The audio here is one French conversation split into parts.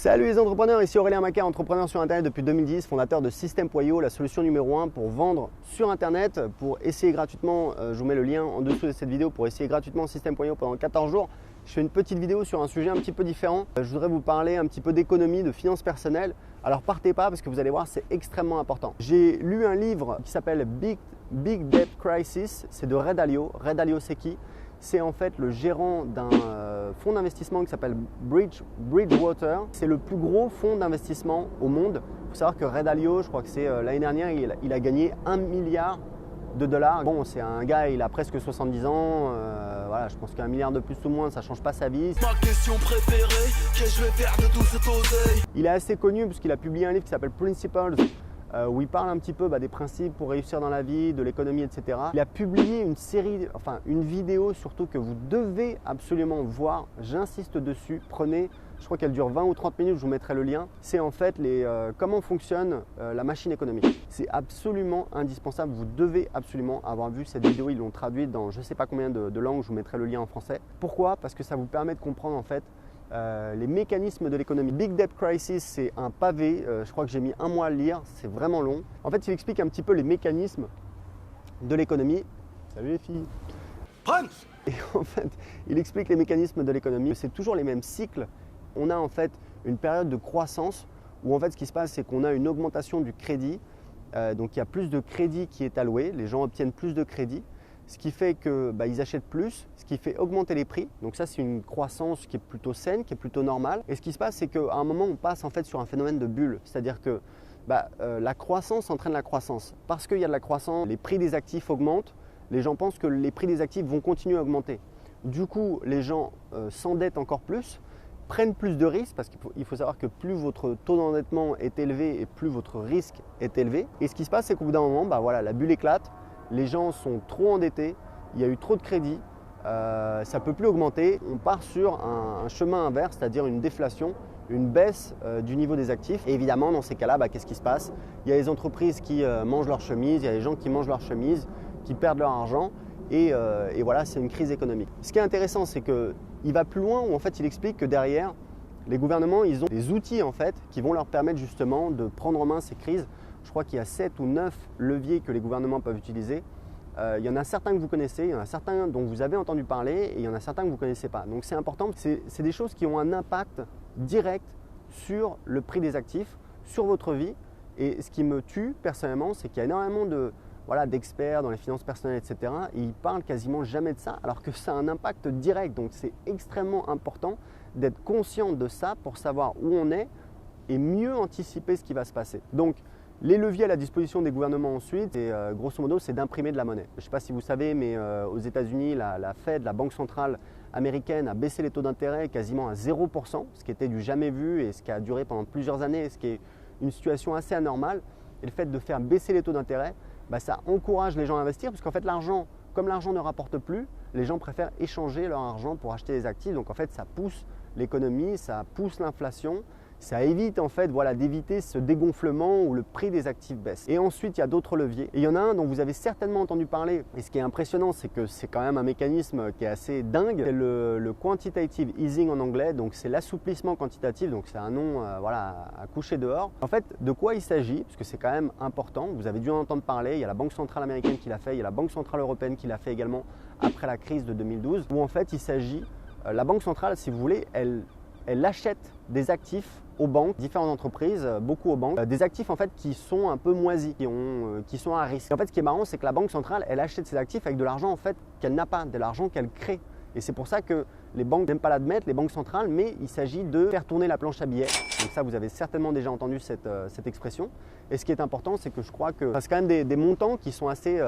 Salut les entrepreneurs, ici Aurélien Macaire, entrepreneur sur Internet depuis 2010, fondateur de System.io, la solution numéro 1 pour vendre sur Internet. Pour essayer gratuitement, je vous mets le lien en dessous de cette vidéo, pour essayer gratuitement System.io pendant 14 jours. Je fais une petite vidéo sur un sujet un petit peu différent. Je voudrais vous parler un petit peu d'économie, de finances personnelles. Alors partez pas parce que vous allez voir, c'est extrêmement important. J'ai lu un livre qui s'appelle Big Debt Crisis, c'est de Ray Dalio. Ray Dalio, c'est qui? C'est en fait le gérant d'un fonds d'investissement qui s'appelle Bridgewater. C'est le plus gros fonds d'investissement au monde. Il faut savoir que Ray Dalio, je crois que c'est l'année dernière, il a gagné 1 milliard de dollars. Bon, c'est un gars, il a presque 70 ans. Voilà, je pense qu'un milliard de plus ou moins, ça ne change pas sa vie. Ma question préférée, qu'est-ce que je vais faire de tout cet oseille? Il est assez connu parce qu'il a publié un livre qui s'appelle Principles, où il parle un petit peu des principes pour réussir dans la vie, de l'économie, etc. Il a publié une vidéo surtout que vous devez absolument voir. J'insiste dessus, prenez, je crois qu'elle dure 20 ou 30 minutes, je vous mettrai le lien. C'est en fait comment fonctionne la machine économique. C'est absolument indispensable, vous devez absolument avoir vu cette vidéo. Ils l'ont traduite dans je ne sais pas combien de langues, je vous mettrai le lien en français. Pourquoi? Parce que ça vous permet de comprendre en fait les mécanismes de l'économie. Big Debt Crisis, c'est un pavé, je crois que j'ai mis un mois à le lire, c'est vraiment long. En fait, il explique un petit peu les mécanismes de l'économie. Salut les filles. Hans! Et en fait, il explique les mécanismes de l'économie. C'est toujours les mêmes cycles. On a en fait une période de croissance où en fait ce qui se passe, c'est qu'on a une augmentation du crédit. Donc il y a plus de crédit qui est alloué, les gens obtiennent plus de crédit. Ce qui fait qu'ils achètent plus, ce qui fait augmenter les prix. Donc ça, c'est une croissance qui est plutôt saine, qui est plutôt normale. Et ce qui se passe, c'est qu'à un moment, on passe en fait sur un phénomène de bulle. C'est-à-dire que la croissance entraîne la croissance. Parce qu'il y a de la croissance, les prix des actifs augmentent. Les gens pensent que les prix des actifs vont continuer à augmenter. Du coup, les gens s'endettent encore plus, prennent plus de risques, parce qu'il faut savoir que plus votre taux d'endettement est élevé et plus votre risque est élevé. Et ce qui se passe, c'est qu'au bout d'un moment, la bulle éclate. Les gens sont trop endettés, il y a eu trop de crédit, ça ne peut plus augmenter. On part sur un chemin inverse, c'est-à-dire une déflation, une baisse du niveau des actifs. Et évidemment, dans ces cas-là, qu'est-ce qui se passe? Il y a les entreprises qui mangent leur chemise, il y a les gens qui mangent leur chemise, qui perdent leur argent. Et voilà, c'est une crise économique. Ce qui est intéressant, c'est qu'il va plus loin où en fait, il explique que derrière, les gouvernements, ils ont des outils en fait qui vont leur permettre justement de prendre en main ces crises. Je crois qu'il y a 7 ou 9 leviers que les gouvernements peuvent utiliser. Il y en a certains que vous connaissez, il y en a certains dont vous avez entendu parler et il y en a certains que vous ne connaissez pas. Donc c'est important, c'est des choses qui ont un impact direct sur le prix des actifs, sur votre vie. Et ce qui me tue personnellement, c'est qu'il y a énormément d'experts dans les finances personnelles, etc. Et ils ne parlent quasiment jamais de ça alors que ça a un impact direct. Donc c'est extrêmement important d'être conscient de ça pour savoir où on est et mieux anticiper ce qui va se passer. Donc, les leviers à la disposition des gouvernements ensuite, et grosso modo, c'est d'imprimer de la monnaie. Je ne sais pas si vous savez, mais aux États-Unis, la Fed, la Banque centrale américaine, a baissé les taux d'intérêt quasiment à 0%, ce qui était du jamais vu et ce qui a duré pendant plusieurs années, ce qui est une situation assez anormale. Et le fait de faire baisser les taux d'intérêt, ça encourage les gens à investir, parce qu'en fait, comme l'argent ne rapporte plus, les gens préfèrent échanger leur argent pour acheter des actifs. Donc en fait, ça pousse l'économie, ça pousse l'inflation. Ça évite en fait d'éviter ce dégonflement où le prix des actifs baisse. Et ensuite, il y a d'autres leviers. Et il y en a un dont vous avez certainement entendu parler. Et ce qui est impressionnant, c'est que c'est quand même un mécanisme qui est assez dingue. C'est le quantitative easing en anglais. Donc c'est l'assouplissement quantitatif. Donc c'est un nom à coucher dehors. En fait, de quoi il s'agit? Parce que c'est quand même important. Vous avez dû en entendre parler. Il y a la Banque centrale américaine qui l'a fait. Il y a la Banque centrale européenne qui l'a fait également après la crise de 2012. Où en fait, il s'agit… La Banque centrale, si vous voulez, elle achète des actifs aux banques, différentes entreprises, beaucoup aux banques, des actifs en fait qui sont un peu moisis, qui sont à risque. Et en fait, ce qui est marrant, c'est que la Banque centrale, elle achète ces actifs avec de l'argent en fait qu'elle n'a pas, de l'argent qu'elle crée. Et c'est pour ça que les banques n'aiment pas l'admettre, les banques centrales, mais il s'agit de faire tourner la planche à billets. Donc ça, vous avez certainement déjà entendu cette expression. Et ce qui est important, c'est que je crois que c'est quand même des montants qui sont assez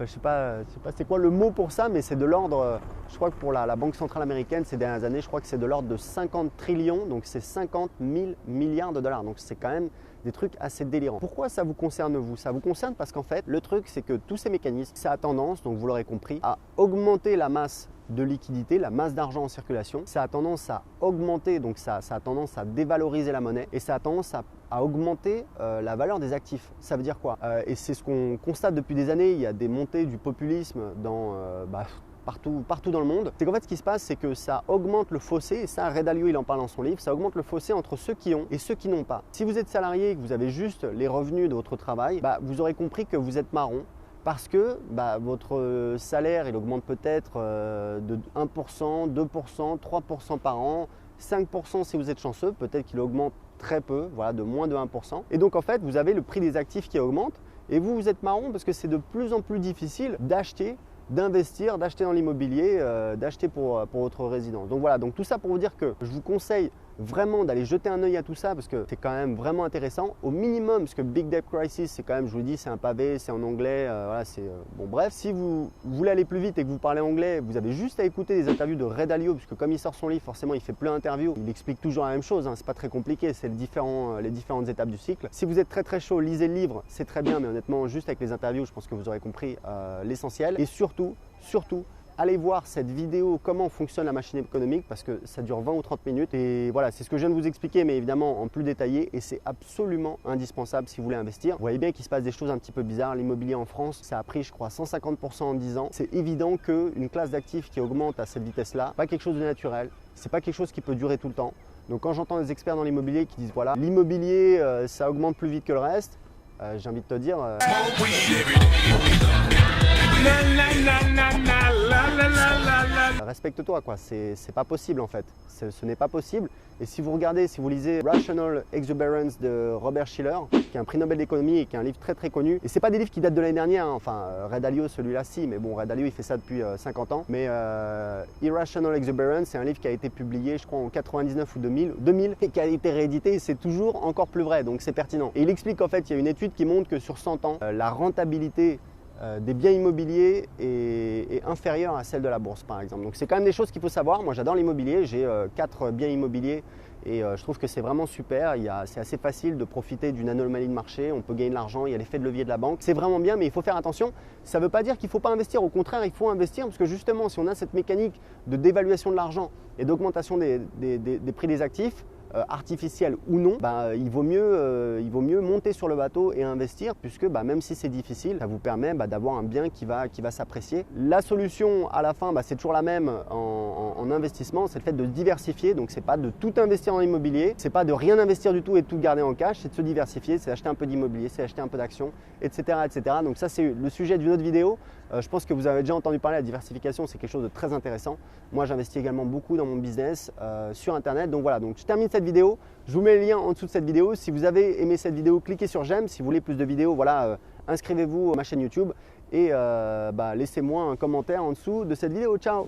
je sais pas c'est quoi le mot pour ça, mais c'est de l'ordre, je crois que pour la Banque centrale américaine ces dernières années, je crois que c'est de l'ordre de 50 trillions, donc c'est 50 000 milliards de dollars. Donc c'est quand même des trucs assez délirants. Pourquoi ça vous concerne vous? Ça vous concerne parce qu'en fait, le truc, c'est que tous ces mécanismes, ça a tendance, donc vous l'aurez compris, à augmenter la masse de liquidité, la masse d'argent en circulation. Ça a tendance à augmenter, donc ça a tendance à dévaloriser la monnaie et ça a tendance à augmenter la valeur des actifs. Ça veut dire quoi? Et c'est ce qu'on constate depuis des années. Il y a des montées du populisme dans partout dans le monde. C'est qu'en fait ce qui se passe, c'est que ça augmente le fossé, et ça Ray Dalio il en parle dans son livre, ça augmente le fossé entre ceux qui ont et ceux qui n'ont pas. Si vous êtes salarié et que vous avez juste les revenus de votre travail, vous aurez compris que vous êtes marron. Parce que votre salaire il augmente peut-être de 1%, 2%, 3% par an, 5% si vous êtes chanceux, peut-être qu'il augmente très peu, voilà, de moins de 1%. Et donc en fait vous avez le prix des actifs qui augmente et vous êtes marron parce que c'est de plus en plus difficile d'acheter, d'investir, d'acheter dans l'immobilier, d'acheter pour votre résidence. Donc voilà, donc tout ça pour vous dire que je vous conseille vraiment d'aller jeter un œil à tout ça parce que c'est quand même vraiment intéressant. Au minimum, parce que Big Debt Crisis, c'est quand même, je vous le dis, c'est un pavé, c'est en anglais, voilà, bon bref. Si vous voulez aller plus vite et que vous parlez anglais, vous avez juste à écouter des interviews de Ray Dalio, parce que comme il sort son livre, forcément il fait plein d'interviews. Il explique toujours la même chose, hein, c'est pas très compliqué, c'est les différentes étapes du cycle. Si vous êtes très chaud, lisez le livre, c'est très bien, mais honnêtement, juste avec les interviews, je pense que vous aurez compris l'essentiel. Et surtout, allez voir cette vidéo comment fonctionne la machine économique parce que ça dure 20 ou 30 minutes et voilà, c'est ce que je viens de vous expliquer mais évidemment en plus détaillé et c'est absolument indispensable si vous voulez investir. Vous voyez bien qu'il se passe des choses un petit peu bizarres. L'immobilier en France, ça a pris je crois 150% en 10 ans. C'est évident qu'une classe d'actifs qui augmente à cette vitesse-là, pas quelque chose de naturel, c'est pas quelque chose qui peut durer tout le temps. Donc quand j'entends des experts dans l'immobilier qui disent voilà, l'immobilier ça augmente plus vite que le reste, j'ai envie de te dire… respecte-toi quoi, c'est pas possible en fait, ce n'est pas possible. Et si vous regardez, si vous lisez Rational Exuberance de Robert Shiller, qui est un prix Nobel d'économie et qui est un livre très connu, et c'est pas des livres qui datent de l'année dernière, hein. Enfin Ray Dalio celui-là si, mais bon Ray Dalio il fait ça depuis 50 ans, mais Irrational Exuberance c'est un livre qui a été publié je crois en 99 ou 2000 et qui a été réédité et c'est toujours encore plus vrai, donc c'est pertinent. Et il explique qu'en fait il y a une étude qui montre que sur 100 ans, la rentabilité des biens immobiliers est inférieure à celle de la bourse par exemple. Donc c'est quand même des choses qu'il faut savoir. Moi j'adore l'immobilier, j'ai 4 biens immobiliers et je trouve que c'est vraiment super. C'est assez facile de profiter d'une anomalie de marché, on peut gagner de l'argent, il y a l'effet de levier de la banque. C'est vraiment bien mais il faut faire attention. Ça ne veut pas dire qu'il ne faut pas investir, au contraire il faut investir parce que justement si on a cette mécanique de dévaluation de l'argent et d'augmentation des prix des actifs, artificielle ou non, il vaut mieux monter sur le bateau et investir puisque même si c'est difficile, ça vous permet d'avoir un bien qui va s'apprécier. La solution à la fin, c'est toujours la même en investissement, c'est le fait de diversifier. Donc c'est pas de tout investir en immobilier, c'est pas de rien investir du tout et de tout garder en cash, c'est de se diversifier, c'est acheter un peu d'immobilier, c'est acheter un peu d'actions, etc., etc. Donc ça c'est le sujet d'une autre vidéo. Je pense que vous avez déjà entendu parler de la diversification, c'est quelque chose de très intéressant. Moi j'investis également beaucoup dans mon business sur internet. Donc voilà, donc je termine cette vidéo, je vous mets le lien en dessous de cette vidéo. Si vous avez aimé cette vidéo, cliquez sur j'aime. Si vous voulez plus de vidéos, voilà, inscrivez-vous à ma chaîne YouTube et laissez-moi un commentaire en dessous de cette vidéo. Ciao!